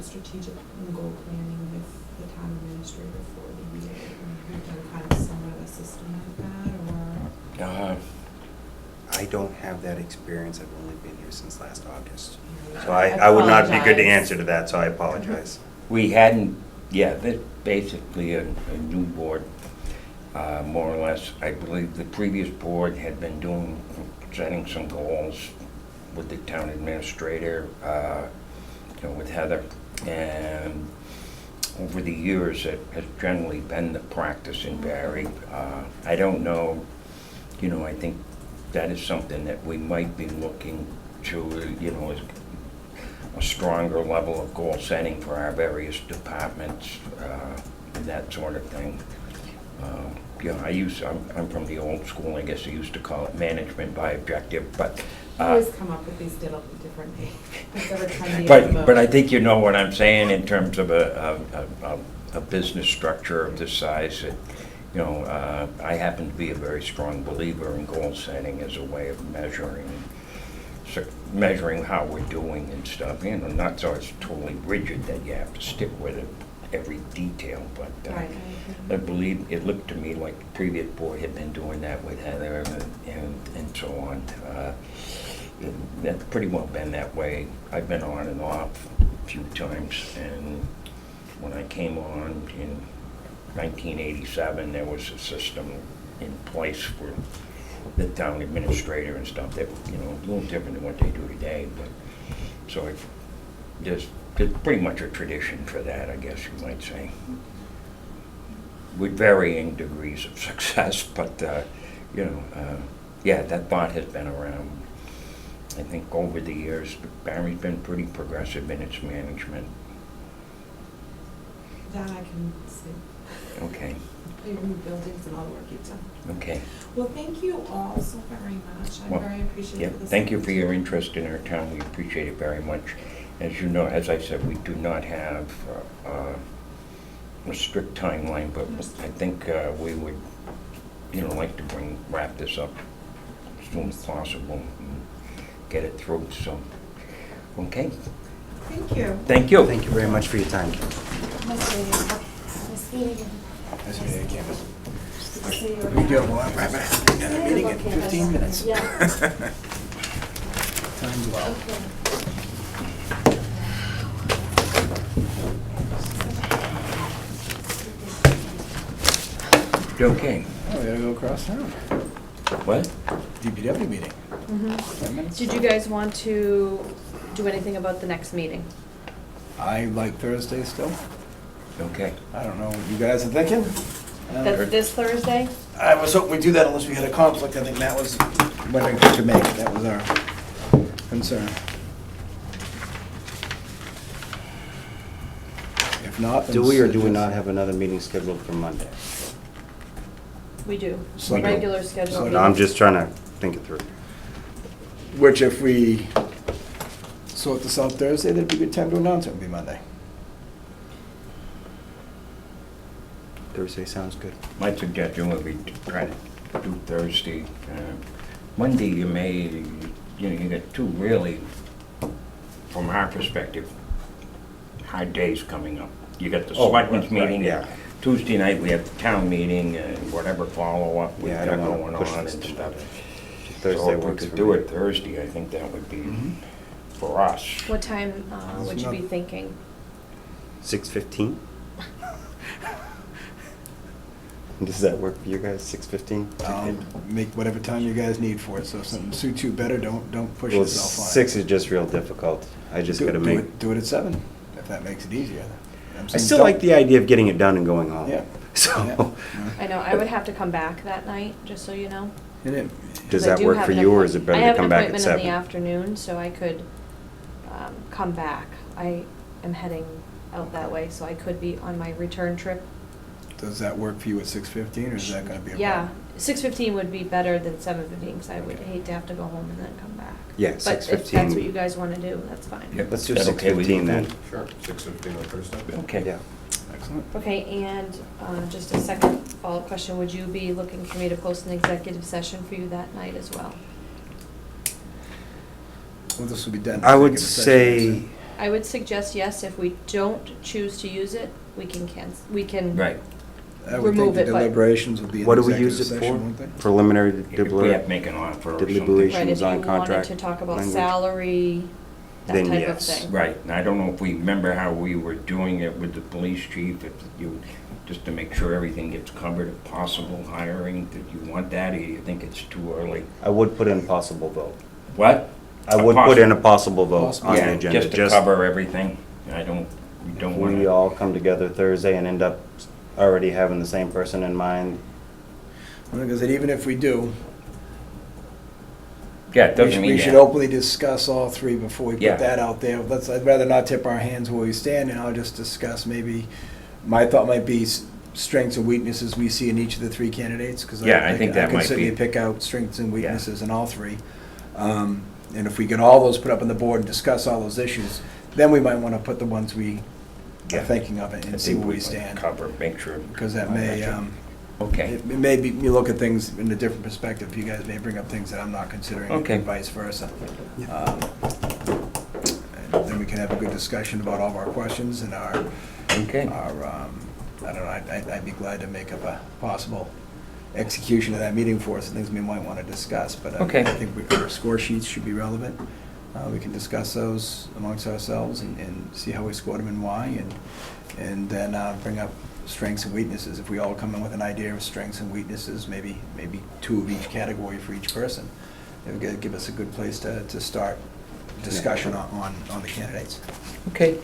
strategic and goal planning with the town administrator for the year? Have you done kind of somewhat of a system like that, or? I don't have that experience. I've only been here since last August. So I I would not be good to apologize. answer to that, so I apologize. We hadn't, yeah, that's basically a new board, more or less. I believe the previous board had been setting some goals with the town administrator, with Heather. And over the years, it has generally been the practice in Barry. I don't know, I think that is something that we might be looking to, as a stronger level of goal setting for our various departments, and that sort of thing. I'm from the old school, I guess they used to call it management by objective, but. You always come up with these different names. Every time you have a But I think you know what I'm saying in terms of a business structure of this size. I happen to be a very strong believer in goal setting as a way of measuring how we're doing and stuff. Not so it's totally rigid that you have to stick with it every detail, but Right. I believe it looked to me like the previous board had been doing that with Heather and so on. That's pretty well been that way. I've been on and off a few times, and when I came on in 1987, there was a system in place for the town administrator and stuff that, a little different than what they do today, but, so there's pretty much a tradition for that, I guess you might say. With varying degrees of success, but, yeah, that thought has been around. I think over the years, Barry's been pretty progressive in its management. That I can see. Okay, Even new buildings and all the work you've done. okay. Well, thank you all so very much. I'm Well, very appreciative Yeah, of this. thank you for your interest in our town. We appreciate it very much. As you know, as I said, we do not have a strict timeline, but I think we would, like to wrap this up as soon as possible and get it through, so, okay. Thank you. Thank you. Thank you very much for your time. Nice meeting you. Nice meeting you. Nice meeting you, Candace. Good to see you We again. do, well, I'm wrapping up. We got a meeting in 15 minutes. Yeah. Time's well. Okay. Okay. Oh, we gotta go across town. What? DPW meeting. Mhm. 10 minutes. Did you guys want to do anything about the next meeting? I like Thursday still. Okay. I don't know what you guys are thinking. That's this Thursday? I was hoping we'd do that unless we had a conflict. I think that was what I could make. That was our concern. If not, then Do we or do we suggest- not have another meeting scheduled for Monday? We do. We do. Regular schedule. No, I'm just trying to think it through. Which if we sort this out Thursday, that'd be a good time to announce it would be Monday. Thursday sounds good. My suggestion would be to try to do Thursday. Monday, you may, you got two really, from our perspective, hard days coming up. You got the Oh, selectmen's right, meeting. yeah. Tuesday night, we have the town meeting and whatever follow-up we've Yeah, I got don't going wanna push on this and too stuff. much. So Thursday if we works could for do me. it Thursday, I think that would be, Mhm. for us. What time would you be thinking? 6:15? Does that work for you guys, 6:15? Make whatever time you guys need for it. So if something suits you better, don't push Well, yourself on it. 6 is just real difficult. I just Do- gotta do make, it- Do it at 7, if that makes it easier. I'm I saying still don't- like the idea of getting it done and going home. Yeah. So, I know, I would have to come back that night, just so you know. Yeah. does 'Cause I that do work have for an you, or appoint- is it better to come back at I have an appointment in 7? the afternoon, so I could come back. I am heading out that way, so I could be on my return trip. Does that work for you at 6:15, or is that gonna be a Yeah, problem? 6:15 would be better than 7:15, because I would hate to have to go home and then come back. Yeah, But if that's 6:15. what you guys want to do, that's fine. Yep. Let's do Is that okay with you? 6:15 then. Sure, 6:15 on Thursday. Okay. Yeah. Excellent. Okay, and just a second follow-up question, would you be looking for me to post an executive session for you that night as well? Well, this will be done. in I would executive session, say, I would suggest yes, if we don't choose to use it, we can we can. Right. I would think remove the it, but- deliberations will be in what do we executive use it session, for? won't they? Preliminary If we have to make an offer or something. Deliberation. Right, if you on wanted contract to talk about language. salary, that Then type of yes. thing. Right, and I don't know if we remember how we were doing it with the police chief, if you, just to make sure everything gets covered, if possible, hiring, did you want that, or you think it's too early? I would put in possible vote. What? I would put in a possible vote Possible. on the Yeah, agenda. just to cover everything, we don't want We to. all come together Thursday and end up already having the same person in mind. Because even if we do, Yeah, it doesn't mean we should that. openly discuss all three before we Yeah. put that out there. I'd rather not tip our hands where we stand, and I'll just discuss maybe, my thought might be strengths and weaknesses we see in each of the three candidates, because Yeah, I think that can might certainly be- pick out strengths and weaknesses in all three. And if we get all those put up on the board and discuss all those issues, then we might want to put the ones we are Yeah. thinking of it I and see think where we we'd like to stand. Cover, make sure. Because that may, Okay, it may be, you look at things in a different perspective. You guys may bring up things that I'm not considering, Okay. and vice versa. And then we can have a good discussion about all of our questions and okay. I don't know, I'd be glad to make up a possible execution of that meeting for us, and things we might want to discuss. But Okay. I think our score sheets should be relevant. We can discuss those amongst ourselves and see how we scored them and why, and then bring up strengths and weaknesses. If we all come in with an idea of strengths and weaknesses, maybe two of each category for each person, it would give us a good place to start discussion on the candidates. Okay,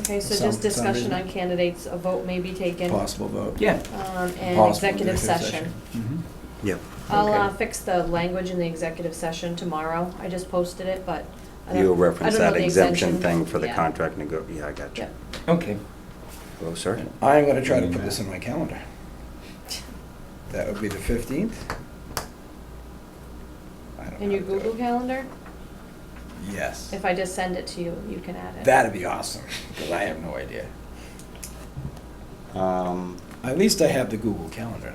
Okay, so Sound- just discussion sound on candidates, a vote may be taken, Possible vote. yeah, and Possible executive session. Mhm. Yep. I'll Okay. Fix the language in the executive session tomorrow. I just posted it, but I don't. You'll I reference don't know that the exemption extension. thing for the Yeah. contract yeah, I got you. Yeah. okay. Hello, sir. I'm gonna try to put this in my calendar. That would be the 15th. I don't In know your how to do Google it. Calendar, Yes. if I just send it to you, you can add it. That'd be awesome, because I have no idea. Um, At least I have the Google Calendar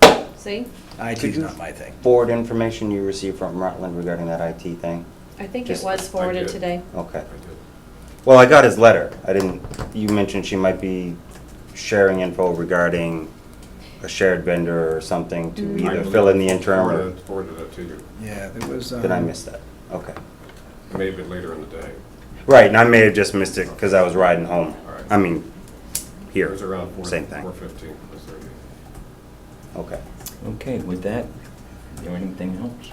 now. See? IT's Could you- not my thing. Forward information you received from Rutland regarding that IT thing? I think it Just- was forwarded did. today. Okay. I did. Well, I got his letter. I didn't, you mentioned she might be sharing info regarding a shared vendor or something to Mm. either fill in the interim or, Forwarded it to you, Yeah, there was. did I miss that? Okay. maybe later in the day. Right, and I may have just missed it because I was riding home. All right. I mean, It here, was around same thing. 4:15, 4:30. Okay. Okay, with that, is there anything else?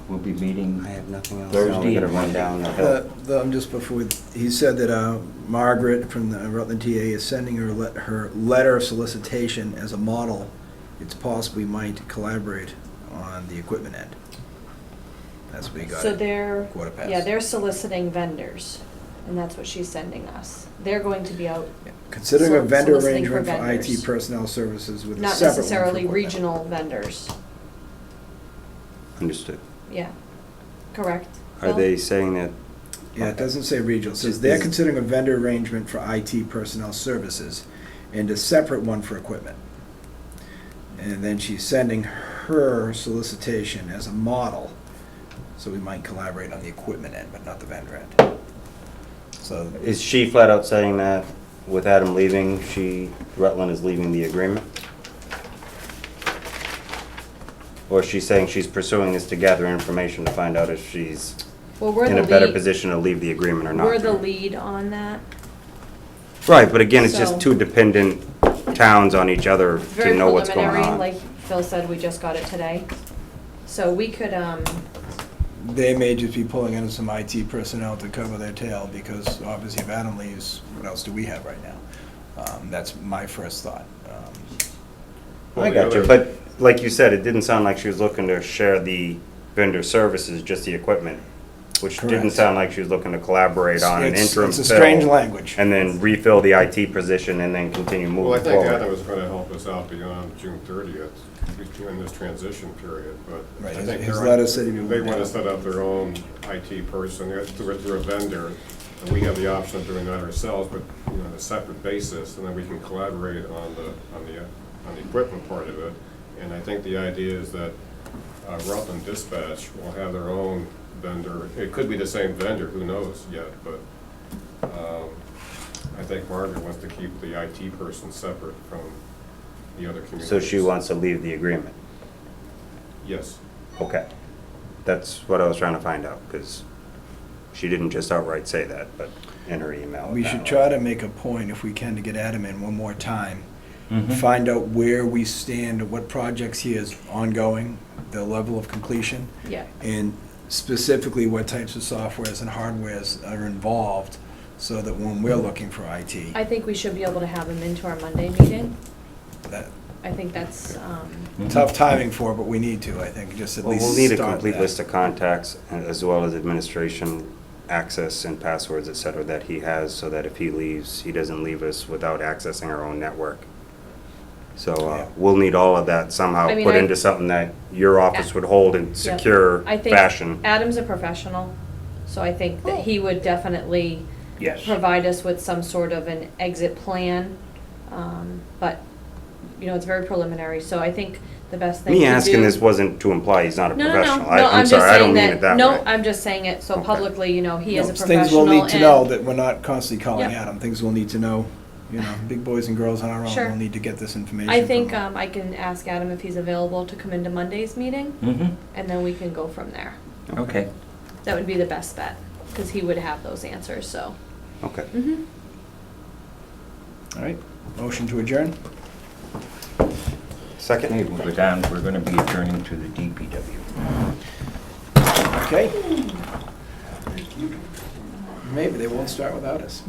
We'll be meeting, I have nothing else. Thursday I'm gonna and run down the hill. Just before, he said that Margaret from the Rutland TA is sending her letter of solicitation as a model. It's possible we might collaborate on the equipment end. That's what we got. So it. they're, Quarter past. yeah, they're soliciting vendors, and that's what she's sending us. They're going to be out, Considering a vendor soliciting for arrangement for IT vendors. personnel services with a not separate one for necessarily equipment. regional vendors. Understood. Yeah, correct? Are Bill? they saying that? Yeah, it doesn't say regional. It says they're considering a vendor arrangement for IT personnel services and a separate one for equipment. And then she's sending her solicitation as a model, so we might collaborate on the equipment end, but not the vendor end. So, Is she flat out saying that with Adam leaving, Rutland is leaving the agreement? Or is she saying she's pursuing this to gather information to find out if she's Well, we're in the a better lead, position to leave the agreement or not? we're the lead on that. Right, but again, it's So- just two dependent towns on each other to Very know what's going preliminary, on. like Phil said, we just got it today. So we could, they may just be pulling in some IT personnel to cover their tail, because obviously if Adam leaves, what else do we have right now? That's my first thought. Well, I the got you, other- but like you said, it didn't sound like she was looking to share the vendor services, just the equipment, which didn't Correct. sound like she was looking to collaborate on an interim It's a strange fill, language. and then refill the IT position and then continue Well, I moving think Adam forward. was going to help us out beyond June 30th, during this transition period, but Right, I his- think his they're- letter said he would they work want out. to set up their own IT person through a vendor, and we have the option of doing that ourselves, but, you know, on a separate basis, and then we can collaborate on the equipment part of it. And I think the idea is that Rutland Dispatch will have their own vendor. It could be the same vendor, who knows yet, but I think Margaret wants to keep the IT person separate from the other communities. So she wants to leave the agreement? Yes. Okay. That's what I was trying to find out, because she didn't just outright say that, but in her email. We should try to make a point, if we can, to get Adam in one more time. Mhm. Find out where we stand, what projects he is ongoing, the level of completion, Yeah. and specifically what types of softwares and hardwares are involved, so that when we're looking for IT, I think we should be able to have him into our Monday meeting. that, I think that's, Mhm. tough timing for, but we need to, I think, just at Well, least we'll need a start complete that. list of contacts, as well as administration access and passwords, et cetera, that he has, so that if he leaves, he doesn't leave us without accessing our own network. So Yeah. we'll need all of that somehow I mean, put I- into something that your office would hold in secure I think fashion. Adam's a professional, so I think that he would definitely Yes. provide us with some sort of an exit plan. But, you know, it's very preliminary, so I think the best thing to do. Me asking this wasn't to imply he's not a No, no, no, professional. no, I'm I'm just sorry, I don't saying mean it that way. no, I'm just saying it so Okay. publicly, you know, he is a Things professional. we'll need to and- know, that we're not constantly calling Yep. Adam, things we'll need to know, you know, big boys and girls on our own, Sure. we'll need to get this information I from think them. I can ask Adam if he's available to come into Monday's meeting, Mhm. and then we can go from there. Okay. That would be the best bet, because he would have those answers, so. Okay. Mhm. All right, motion to adjourn? Okay, Second? we'll go down, we're gonna be adjourning to the DPW. Okay. Maybe they won't start without us.